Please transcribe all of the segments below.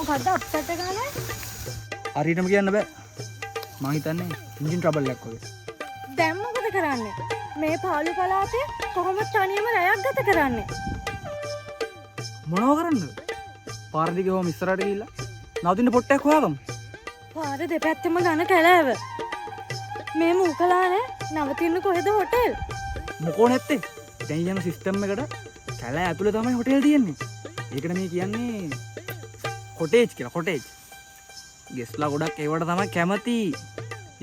මොකද්ද අප්සෙට් එක ගානේ? හරියටම කියන්න බෑ. මං හිතන්නේ එන්ජින් ට්‍රබල් එකක් වගේ. දැන් මොකද කරන්නේ? මේ පාළු පළාතේ කොහොමද තනියම රැයක් ගත කරන්නේ? මොනව කරන්නද? පාර දිගේ හොම ඉස්සරහට ගිහිල්ලා නවතින්න පොට්ටයක් හොයාගමු. පාර දෙපැත්තෙම ඝන කැලෑව. මේ මූකලානේ නවතින්න කොහෙද හොටෙල්? මොකෝ නැත්තේ? දැන් යන සිස්ටම් එකට කැලෑ ඇතුලේ තමයි හොටෙල් තියෙන්නේ. ඒකට මේ කියන්නේ කොටේජ් කියලා කොටේජ්. ගෙස්ලා ගොඩක් ඒවට තමයි කැමති.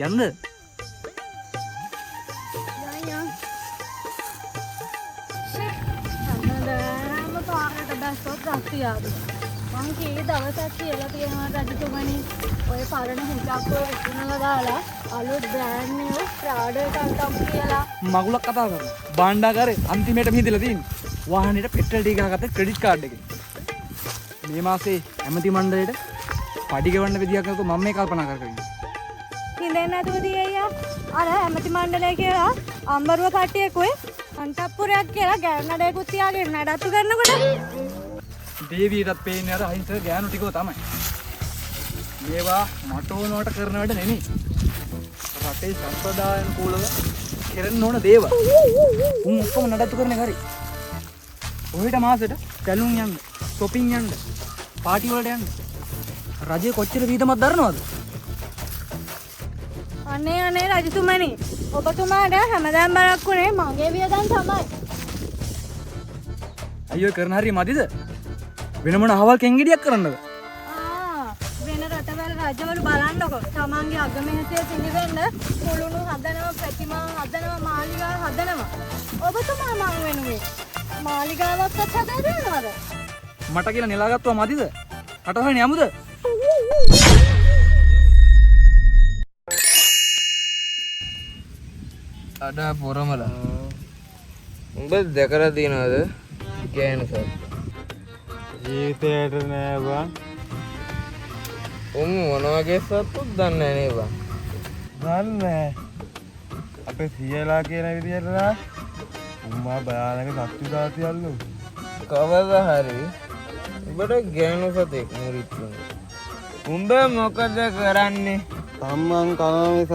යන්නද? යන්. හැමදාම පාරට බැස්සොත් රස්තියාද. මං කී දවසක් කියලා තියෙනවා රජතුමනි. ඔය පරණ හිටක් විකුණලා දාලා අලුත් බ්‍රෑන්ඩ් නිව් ප්‍රාඩෝ එකක් ගමු කියලා. මගුලක් කතා කරනවා. භාණ්ඩාගාරේ අන්තිමේට මිහිදලා තියෙන්නේ. වාහනේට පෙට්‍රල් ටික ගහගත්ත ක්‍රෙඩිට් කාඩ් එකෙන්. මේ මාසේ ඇමති මණ්ඩලයට පඩි ගෙවන්න විදියක් නැතුව මම මේ කල්පනා කරගෙන හින්දෙන් නැතුව තියయ్యා. අර ඇමති මණ්ඩලය කියලා අම්බරුව කට්ටියකුයි අන්තප්පුරයක් කියලා ගෑනඩේකුත් තියාගෙන නඩත්තු කරනකොට දේවියටත් පේන්නේ අර අහිංසක ගෑනු ටිකෝ තමයි. මේවා මට ඕනවට කරන වැඩ නෙමෙයි. රටේ සම්ප්‍රදායන් කූලව කරන්න ඕන දේවල්. උන් ඔක්කොම නඩත්තු කරන එක හරි. ඔහෙට මාසෙට සැලුන් යන්න, shopping යන්න, පාටි වලට යන්න. රජේ කොච්චර වීදමක් දරනවද? අනේ රජතුමනි. ඔබතුමාට හැමදාම බරක් උනේ මගේ වියදම් තමයි. අයියෝ කරන හරිය මදිද? වෙන මොන අහවල් කෙන්ගෙඩියක් කරන්නද? වෙන රටවල රජවල බලන්නකො. තමන්ගේ අගමැතිය පිළිවෙන්න කුළුණු හදනවා, ප්‍රතිමා හදනවා, මාලිගා හදනවා. ඔබතුමා මං වෙනුවේ මාලිගාවක්වත් හදලා දෙනවද? මට කියලා නෙලාගත්තුවා මදිද? රටවල් යමුද? අඩා පොරමලා. උඹ දැකලා තියනවද ගෑනු සත්? ජීවිතේට නෑ බං. උන් මොන වගේ සත්තුත් දන්නේ නැහැ නේ බං. දන්නේ අපේ සියලා කියන විදියට නා උම්මා බයානක සත්තු දාතියල්ලු. කවදා හරි උඹට ගෑනු සතෙක් මුරිච්චුන. උඹ මොකද කරන්නේ? සම්මන් කන මිසක්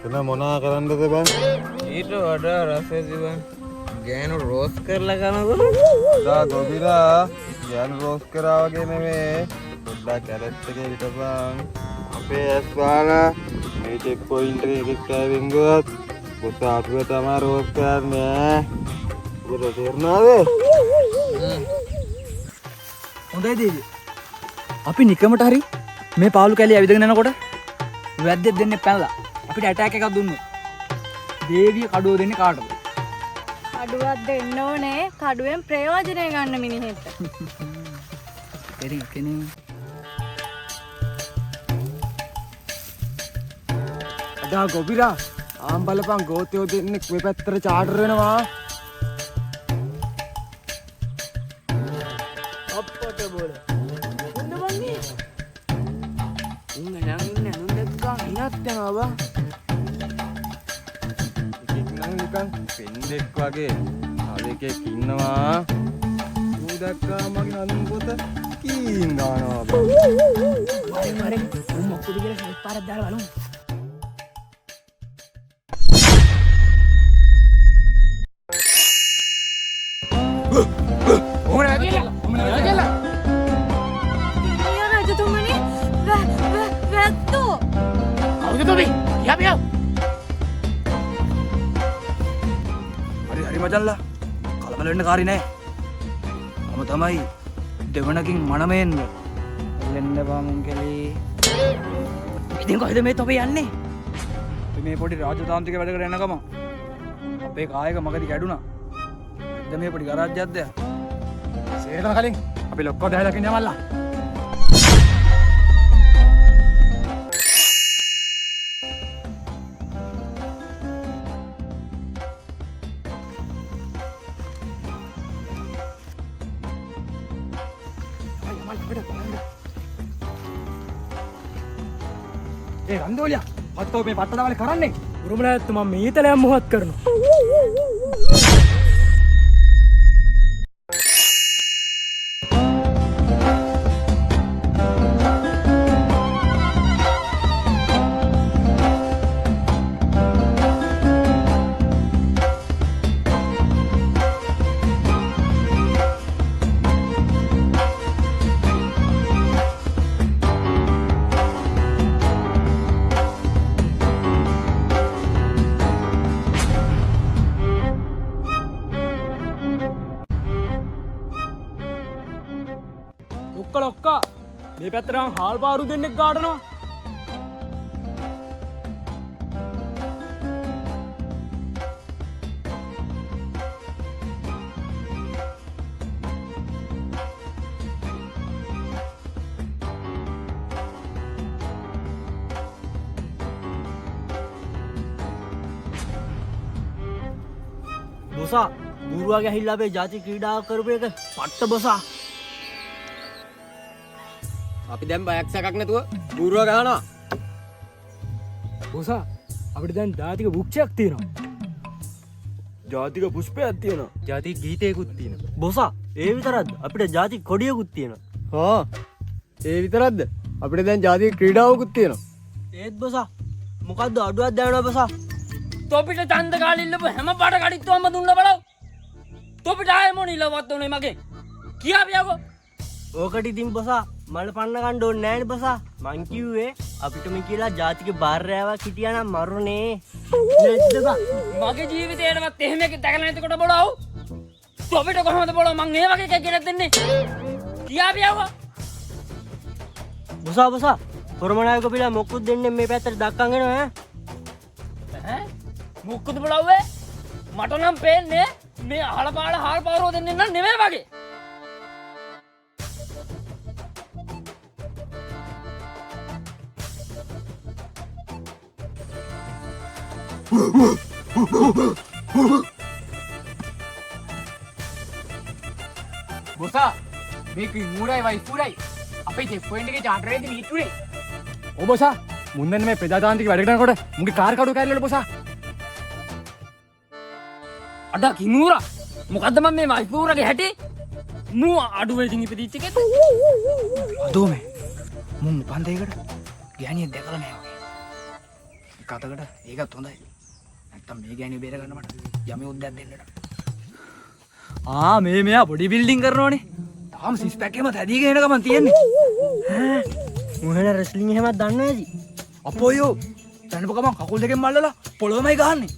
වෙන මොනා කරන්නද බං? ඊට වඩා රසයි බං. ගෑනු රෝස් කරලා කනකොට දා ගොබිලා ගෑනු රෝස් කරා වගේ නෙමේ. පොඩ්ඩක් කැරට් එකේ හිටපන්. අපේ ඇස් වහලා මේ චෙක් පොයින්ට් එකේ කෑවෙන් ගොත් පුත අපිව තමයි රෝස් කරන්නේ. ඔබට තේරුණාද? හොඳයි දේවි. අපි නිකමට හරි මේ පාළු කැලිය ඇවිදගෙන යනකොට වැද්දෙක් දෙන්නේ පැනලා අපිට ඇටැක් එකක් දුන්නොත් දේවිය කඩුව දෙන්නේ කාටද? කඩුවක් දෙන්න ඕනේ. කඩුවෙන් ප්‍රයෝජනය ගන්න මිනිහෙට. එරින් කෙනේ අදා ගොබිලා ආම් බලපන් ගෝතයෝ දෙන්නෙක් මේ පැත්තට චාටර් වෙනවා. අප්පට බෝල. මොන්න වන්නේ? උන් නම් ඉන්නේ නුන් දෙක්කා හිනත් යනවා බා. එකෙක් නම් නිකන් පෙන්ඩෙක් වගේ තව එකෙක් ඉන්නවා. ඌ දැක්කා මගේ නඳුන් පොත කීන් දානවා බං. මරේ උන් මොකද කියලා හෙත් පාරක් දාලා බලමු. අයියෝ රජතුමනි. වැද්දෝ. හරි මචල්ලා කලබල වෙන්න කාරි නෑ. මම තමයි දෙවනකින් මනමෙන්න එල්ලෙන්න බාමුන් කෙලී. ඉතින් කොහෙද මේ තොපේ යන්නේ? අපි මේ පොඩි රාජතාන්ත්‍රික වැඩකට යන ගම අපේ කායක මගදී කැඩුනා. දැන් මේ පොඩි ගරාජ්‍යයක්ද? සේරම කලින් අපි ලොක්කෝ දැහැලා කින් යමල්ලා. ඒ රන්දෝලියා පත්තෝ මේ පත්ත දාවලේ කරන්නේ උරුම නැත්නම් මම මීතලයක් මොහොත් කරනවා. ලොක්කා මේ පැත්තට හාල් පාරු දෙන්නෙක් ගාඩනවා. බොසා බූරුවාගේ ඇහිල්ලා අපේ ජාති ක්‍රීඩාව කරපු එක පට්ට බොසා. අපි දැන් බයක් සැකක් නැතුව බූරුවා ගහනවා. බොසා අපිට දැන් ජාතික වෘක්ෂයක් තියෙනවා. ජාතික පුෂ්පයක් තියෙනවා. ජාතික ගීතයකුත් තියෙනවා. බොසා ඒ විතරක්ද අපිට ජාති කොඩියකුත් තියෙනවා. හා ඒ විතරක්ද අපිට දැන් ජාතික ක්‍රීඩාවකුත් තියෙනවා. ඒත් බොසා මොකද්ද අඩුවක් දැනනවා බොසා. තොපිට චන්ද කාලිල්ලපු හැම පාට කඩිත්තුවම දුන්න බලව. තොපිට ආයෙ මොනිලවත් උනේ මගේ. කියාපියකෝ. ඕකට ඉතින් බොසා මල පන්න ගන්න ඕනේ නෑනේ බොසා. මං කිව්වේ අපිටම කියලා ජාතික බාර්යාවක් හිටියානම් මරුනේ. නේද බා? මගේ ජීවිතේටවත් එහෙම එකක් දැකලා නැතිකොට බලව. තොපිට කොහොමද බලව මං ඒ වගේ එකක් ගෙනත් දෙන්නේ. කියාපියකෝ. බොසා කොරමනායක පිලා මොකුත් දෙන්නේ මේ පැත්තට දක්කන් එනවා ඈ. ඈ මොකද බලව්වේ? මට නම් පේන්නේ මේ අහලපාල හාල් පාරෝ දෙන්නේ නම් නෙමෙයි වගේ. බොසා මේක මූරයි වයිෆුරයි අපේ චෙක් පොයින්ට් එකේ චාටරේද මිනිත්තුනේ. ඔව් බොසා මුන්දන්නේ මේ ප්‍රජාතාන්ත්‍රික වැඩ කරනකොට මුගේ කාර් කඩුව කැල්ලවල බොසා. අඩා කිනුරා මොකද්ද මම මේ වයිෆූරගේ හැටි? මූ අඩුවේ ඉතින් ඉපදිච්ච එකද? අදෝ මේ මුන් උපන්දේකට ගෑණියෙක් දැකලා නැහැ වගේ. කතකට ඒකත් හොඳයි. නැත්තම් මේ ගෑණිය බේර ගන්න මට යමි උද්දක් දෙන්නට. මේ මෙයා බොඩි බිල්ඩින් කරනෝනේ. තාම සිස් පැක් එකම තැදීගෙන එන ගමන් තියෙන්නේ. මොහේන රෙස්ලින් එහෙමත් දන්නේ නැති. අපෝයෝ දැනපු ගමන් කකුල් දෙකෙන් මල්ලලා පොළොවමයි ගහන්නේ.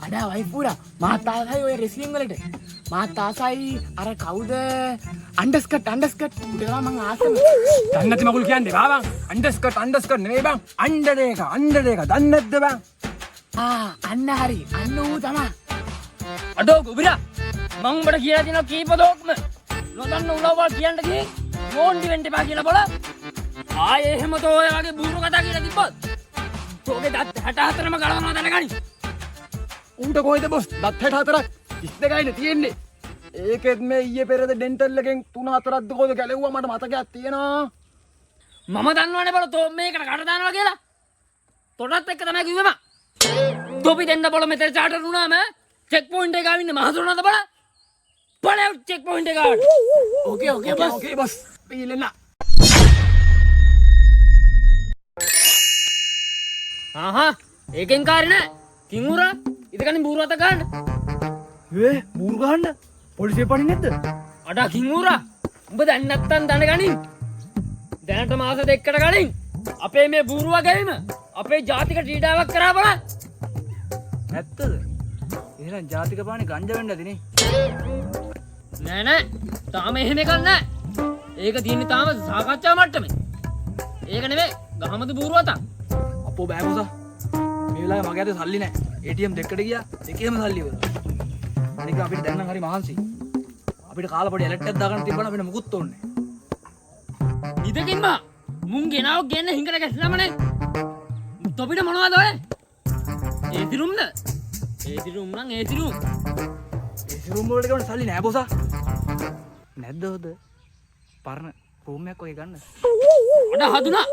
අඩා වයිෆුරා මාත් ආසයි ඔය රෙස්ලින් වලට. මාත් ආසයි අර කවුද අන්ඩර්ස්කට් උඩලා මං ආසම. දන්නේ නැති මගුල් කියන්නේ බාබන්. අන්ඩර්ස්කට් නෙවෙයි බං. අන්ඩර් එක දන්නේ නැද්ද බං? අන්න හරි අන්න ඌ තමා. අඩෝ ගුබිරා මං උඹට කියලා දෙනවා කීප දෝක්ම. නොදන්න උලවල් කියන්න ගිහින් මොන්ඩි වෙන්න එපා කියලා බල. ආයේ එහෙම තෝ ඔය වගේ බූරු කතා කියලා තිබ්බොත් තෝගේ දත් 64ම ගලවනවා දැනගනි. ඌට කොහෙද බොස් දත් 64ක් 32යිනේ තියෙන්නේ. ඒකෙත් මේ ඊයේ පෙරේද ඩෙන්ටල් එකෙන් 3-4ක් දකෝද ගැලෙව්වා මට මතකයක් තියෙනවා. මම දන්නවනේ බල තෝ මේකට කට දානවා කියලා. තොටත් එක්ක තමයි කිව්වෙම. තොපි දෙන්න බල මෙතන චාටර් වුණාම චෙක් පොයින්ට් එක ගාවින්න මහතුරුනද බල. බලව චෙක් පොයින්ට් එක ගාවට. ඕකේ බොස් පීලෙන්න. ඒකෙන් කාරි නෑ. කිංගුරා ඉතකනින් බූරු අත ගන්න. බූරු ගහන්න පොලිසිය පණි නැද්ද? අඩා කිංගුරා උඹ දැන් නැත්තම් දැනගනින්. දැනට මාස දෙකකට කලින් අපේ මේ බූරුවා ගැවීම අපේ ජාතික ක්‍රීඩාවක් කරා බලන්න. ඇත්තද? එහෙනම් ජාතික පානේ ගංජා වෙන්න ඇතිනේ. නෑ තාම එහෙම එකක් නෑ. ඒක තියෙන්නේ තාම සාකච්ඡා මට්ටමේ. ඒක නෙමෙයි ගහමද බූරුව අතක්. අපෝ බෑ බොසා. මේ වෙලාවේ මගේ අතේ සල්ලි නැහැ. ATM දෙකට ගියා දෙකේම සල්ලි ඉවරයි. අනික අපිට දැන් නම් හරි මහන්සි. අපිට කාලා පොඩි එලෙක්ට් එකක් දාගන්න තිබ්බනම් අපිට මුකුත් ඕනේ නැහැ. ඉදකින්ම මුන් ගෙනාව ගෙන්න හිඟට ගැස්ලාමනේ. තොපිට මොනවද ඔය? ඒසි රූම්ද? ඒසි රූම් නම් ඒසි රූම්. ඒසි රූම් වලට ගන්න සල්ලි නැහැ බොසා. නැද්ද හොද? පරණ රූම් එකක් ඔය ගන්න. අඩ හදුනා.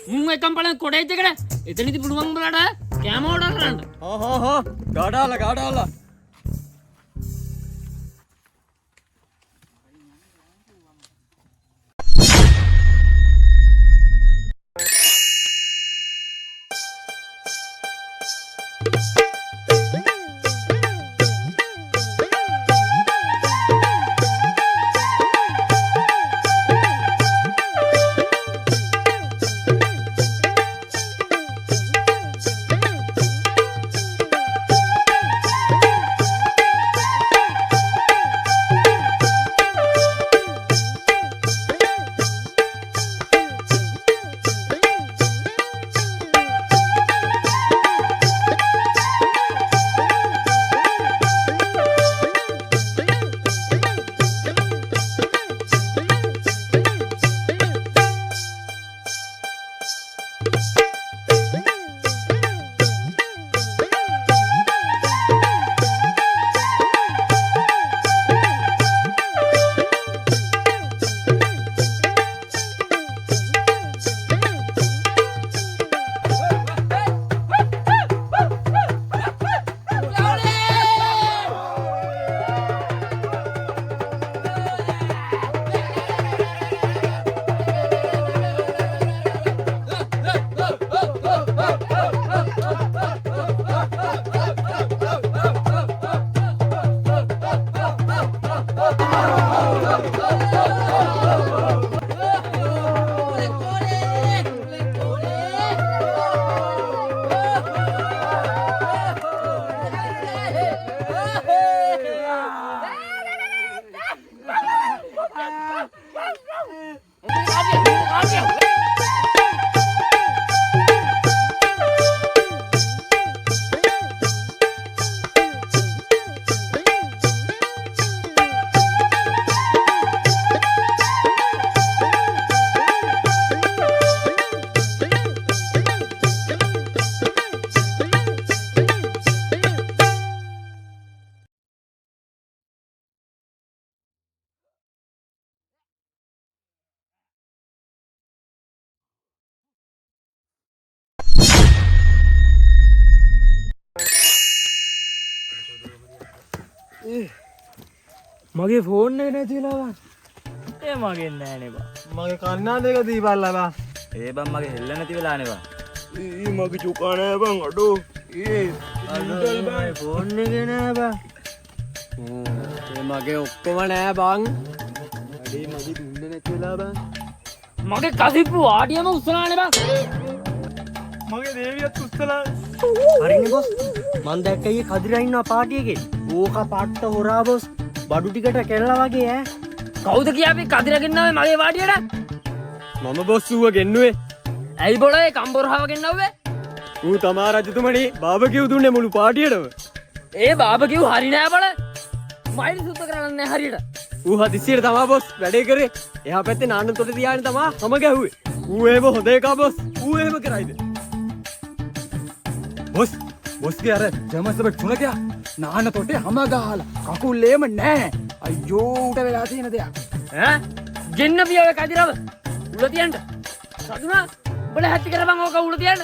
මුන් එකම් බලන් කොඩේජ් එකට එතනදි පුළුවන් බලන්න කැම ඕඩර් කරන්න. ගාඩාලා මගේ ෆෝන් එක නැතිලා බං. ඒ මගේ නෑනේ බං. මගේ කන්නා දෙක දීපල්ලා බා. ඒ බම් මගේ හෙල්ල නැති වෙලානේ බං. ඊ මගේ චුකා නෑ බං අඩෝ. ෆෝන් එක නෑ බං. ඒ මගේ ඔක්කොම නෑ බං. අඩේ මගේ දුන්න නැතිලා බං. මගේ කසිප්පු ආඩියම උස්සලානේ බං. මගේ දේවියත් උස්සලා. හරිනේ බොස්. මං දැක්කේ කදිරා ඉන්නවා පාටි එකේ. ඕක පාට්ට හොරා බොස්. බඩු ටිකට කෙල්ලා වගේ ඈ. කවුද කියාපි කදිරගෙන්නවේ මගේ වාඩියට? මම බොස් ඌව ගෙන්නුවේ. ඇයි බොලේ කම්බොරහව ගෙන්නව්වේ? ඌ තමා රජතුමනි බාබකිව් දුන්නේ මුළු පාටියටම. ඒ බාබකිව් හරි නෑ බල. මයිල් සුද්ධ කරන්නේ නෑ හරියට. ඌ හදිස්සියට තමා බොස් වැඩේ කරේ. එහා පැත්තේ නාන්න තොට තියාගෙන තමා හැම ගැහුවේ. ඌ එහෙම හොඳ එකා බොස්. ඌ එහෙම කරයිද? බොස්ගේ අර ජමසබ චුණකයා නාන තොටේ හැම ගහලා කකුල්ලේම නෑ. අයියෝ උට වෙලා තියෙන දෙයක්. ඈ ගෙන්න පියව කදිරව. උල තියන්න. සතුනා උඹල හැටි කරපන් ඕක උල තියන්න.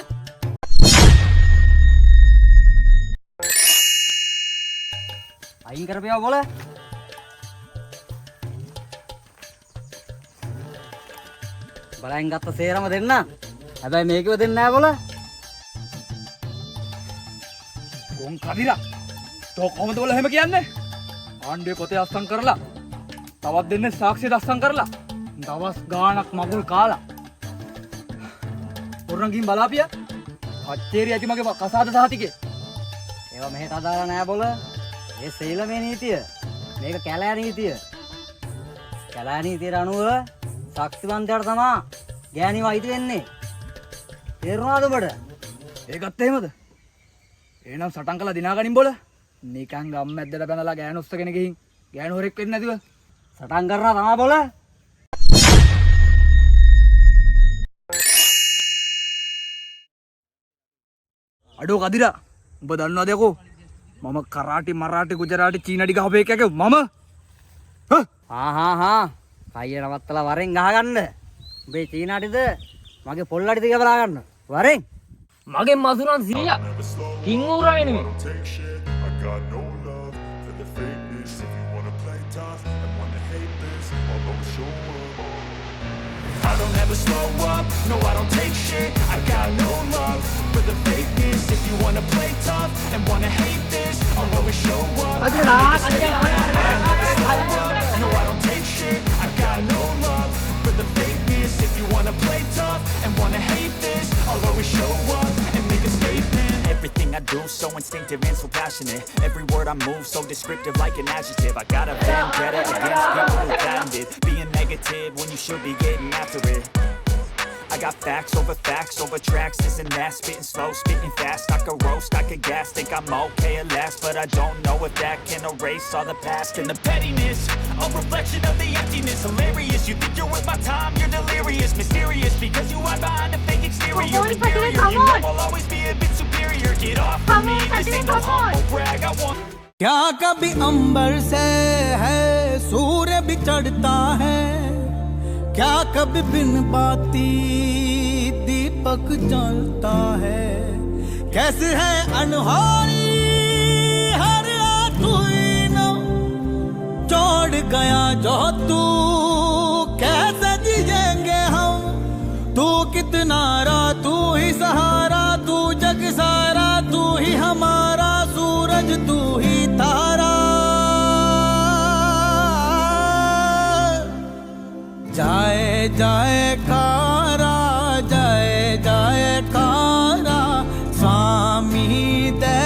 අයින් කරපියව බොල. බලෙන් ගත්ත සේරම දෙන්න. හැබැයි මේකව දෙන්නේ නෑ බොල. ගොන් කදිරා. තෝ කොහමද බල එහෙම කියන්නේ? ආණ්ඩුවේ පොතේ අස්සම් කරලා තවත් දෙන්නේ සාක්ෂි දස්සම් කරලා දවස් ගාණක් මගුල් කාලා. පොරණගින් බලාපියා. අච්චේරි ඇති මගේ කසාද සහතිකේ. ඒවා මෙහෙට අදාළ නෑ බොල. ඒ සීලමේ නීතිය. මේක කැලෑ නීතිය. කැලෑ නීතියට අනුව ශක්තිවන්තයාට තමා ගෑණිව අයිති වෙන්නේ. තේරුණාද ඔබට? ඒකත් එහෙමද? එහෙනම් සටන් කළා දිනාගනින් බොල. නිකන් ගම්මැද්දට බැනලා ගෑනු උස්සගෙන ගිහින් ගෑනු හොරෙක් වෙන්නේ නැතිව සටන් කරනවා තමා බොල. අඩෝ කදිරා උඹ දන්නවද යකෝ මම කරාටි මරාටි ගුජරාටි චීනටි ගහපු එකක මම හා කයිය නවත්තලා වරෙන් ගහගන්න. උඹේ චීනාටිද මගේ පොල්ලටිද කියලා බලා ගන්න. වරෙන්. මගේ මසුරන් 100ක්. කිං ඌරා වෙනුවේ. Take shit. I got no love for the fakeness. If you wanna play tough and wanna hate this, I'll always show up. I don't ever slow up, no I don't take shit. I got no love for the fakeness. If you wanna play tough and wanna hate this, I'll always show up. No I don't take shit. I got no love for the fakeness. If you wanna play tough and wanna hate this, I'll always show up and make a statement. Everything I do so instinctive and so passionate. Every word I move so descriptive like an adjective. I got a vendetta against people who founded being negative when you should be getting after it. I got facts over tracks, this and that. Spitting slow, spitting fast. I could roast, I could gas. Think I'm okay at last, but I don't know if that can erase all the past. And the pettiness, a reflection of the emptiness. Hilarious, you think you're worth my time, you're delirious. Mysterious, because you hide behind a fake exterior. Inferior, you know I'll always be a bit superior. Get off of me, this ain't no humble brag. I want क्या कभी अंबर से है सूर्य भी चढ़ता है, क्या कभी बिन बाती दीपक जलता है, कैसे है अनहोनी हर तू छोड़ गया जो तू, कैसे जिएंगे हम, तू कितना रा तू ही सहारा, तू जग सारा तू ही हमारा, सूरज तू ही तारा। जाए जाए कारा, जाए जाए कारा स्वामी दे